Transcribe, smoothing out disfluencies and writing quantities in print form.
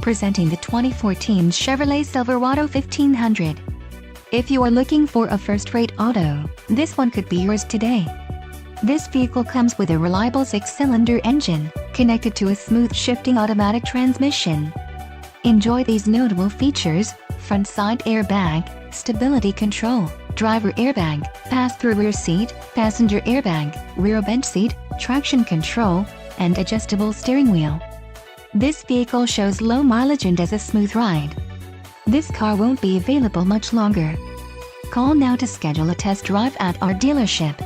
Presenting the 2014 Chevrolet Silverado 1500. If you are looking for a first-rate auto, this one could be yours today. This vehicle comes with a reliable 6-cylinder engine, connected to a smooth shifting automatic transmission. Enjoy these notable features: front side airbag, stability control, driver airbag, pass-through rear seat, passenger airbag, rear bench seat, traction control, and adjustable steering wheel. This vehicle shows low mileage and has a smooth ride. This car won't be available much longer. Call now to schedule a test drive at our dealership.